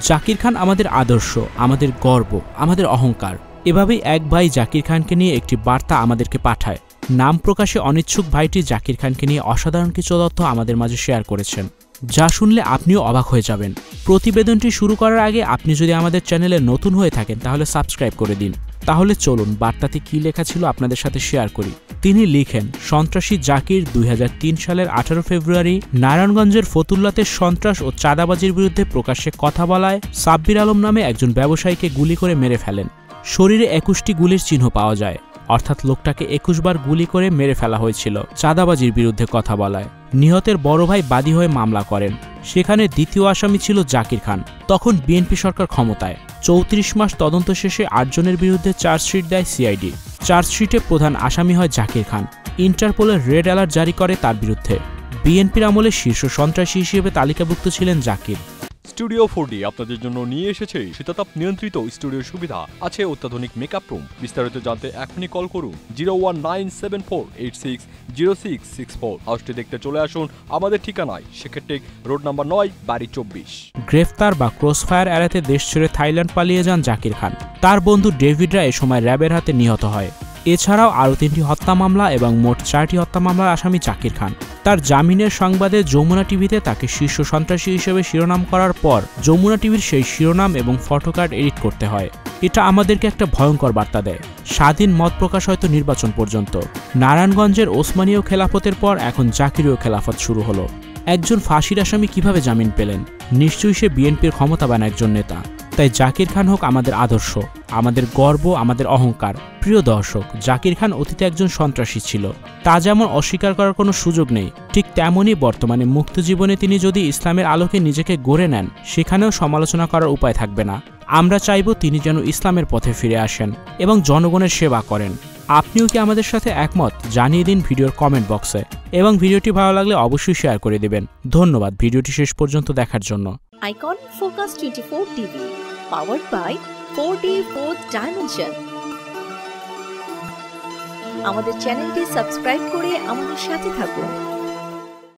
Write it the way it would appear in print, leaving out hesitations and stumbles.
জাকির খান আমাদের আদর্শ, আমাদের গর্ব, আমাদের অহংকার। এভাবেই এক ভাই জাকির খানকে নিয়ে একটি বার্তা আমাদেরকে পাঠায়। নাম প্রকাশে অনিচ্ছুক ভাইটি জাকির খানকে নিয়ে অসাধারণ কিছু তথ্য আমাদের মাঝে শেয়ার করেছেন, যা শুনলে আপনিও অবাক হয়ে যাবেন। প্রতিবেদনটি শুরু করার আগে আপনি যদি আমাদের চ্যানেলে নতুন হয়ে থাকেন তাহলে সাবস্ক্রাইব করে দিন। তাহলে চলুন বার্তাতে কী লেখা ছিল আপনাদের সাথে শেয়ার করি। তিনি লিখেন, সন্ত্রাসী জাকির 2003 সালের 18 ফেব্রুয়ারি নারায়ণগঞ্জের ফতুল্লাতে সন্ত্রাস ও চাঁদাবাজির বিরুদ্ধে প্রকাশ্যে কথা বলায় সাব্বির আলম নামে একজন ব্যবসায়ীকে গুলি করে মেরে ফেলেন। শরীরে 21টি গুলির চিহ্ন পাওয়া যায়, অর্থাৎ লোকটাকে 21 বার গুলি করে মেরে ফেলা হয়েছিল চাঁদাবাজির বিরুদ্ধে কথা বলায়। নিহতের বড় ভাই বাদী হয়ে মামলা করেন। সেখানে দ্বিতীয় আসামি ছিল জাকির খান। তখন বিএনপি সরকার ক্ষমতায়। 34 মাস তদন্ত শেষে 8 জনের বিরুদ্ধে চার্জশিট দেয় সিআইডি। চার্জশিটে প্রধান আসামি হয় জাকির খান। ইন্টারপোলের রেড অ্যালার্ট জারি করে তার বিরুদ্ধে। বিএনপির আমলে শীর্ষ সন্ত্রাসী হিসেবে তালিকাভুক্ত ছিলেন জাকির। স্টুডিও 4D আপনাদের জন্য নিয়ে এসেছে শীতাতাপ নিয়ন্ত্রিত স্টুডিও সুবিধা, আছে অত্যাধুনিক মেকআপ রুম। বিস্তারিত জানতে এখনই কল করুন 01974860664। হাউসটি দেখতে চলে আসুন আমাদের ঠিকানায় সেক্ষেত্রে রোড নাম্বার 9, বাড়ি 24। গ্রেফতার বা ক্রসফায়ার এড়াতে দেশ ছেড়ে থাইল্যান্ড পালিয়ে যান জাকির খান। তার বন্ধু ডেভিডরা এ সময় র্যাবের হাতে নিহত হয়। এছাড়াও আরও 3টি হত্যা মামলা এবং মোট 4টি হত্যা মামলার আসামি জাকির খান। তার জামিনের সংবাদে যমুনা টিভিতে তাকে শীর্ষ সন্ত্রাসী হিসেবে শিরোনাম করার পর যমুনা টিভির সেই শিরোনাম এবং ফটোকার্ড এডিট করতে হয়। এটা আমাদেরকে একটা ভয়ঙ্কর বার্তা দেয়। স্বাধীন মত প্রকাশ হয়তো নির্বাচন পর্যন্ত। নারায়ণগঞ্জের ওসমানীয় খেলাফতের পর এখন জাকিরীয় খেলাফত শুরু হলো। একজন ফাঁসির আসামি কিভাবে জামিন পেলেন? নিশ্চয়ই সে বিএনপির ক্ষমতাবান একজন নেতা। তাই জাকির খান হোক আমাদের আদর্শ, আমাদের গর্ব, আমাদের অহংকার। প্রিয় দর্শক, জাকির খান অতীতে একজন সন্ত্রাসী ছিল, তা যেমন অস্বীকার করার কোনো সুযোগ নেই, ঠিক তেমনই বর্তমানে মুক্ত জীবনে তিনি যদি ইসলামের আলোকে নিজেকে গড়ে নেন, সেখানেও সমালোচনা করার উপায় থাকবে না। আমরা চাইব তিনি যেন ইসলামের পথে ফিরে আসেন এবং জনগণের সেবা করেন। আপনিও কি আমাদের সাথে একমত? জানিয়ে দিন ভিডিওর কমেন্ট বক্সে এবং ভিডিওটি ভালো লাগলে অবশ্যই শেয়ার করে দেবেন। ধন্যবাদ ভিডিওটি শেষ পর্যন্ত দেখার জন্য। Icon focus 24 TV, powered by 4D Fourth Dimension। আমাদের চ্যানেলটি সাবস্ক্রাইব করে আমাদের সাথে থাকুন।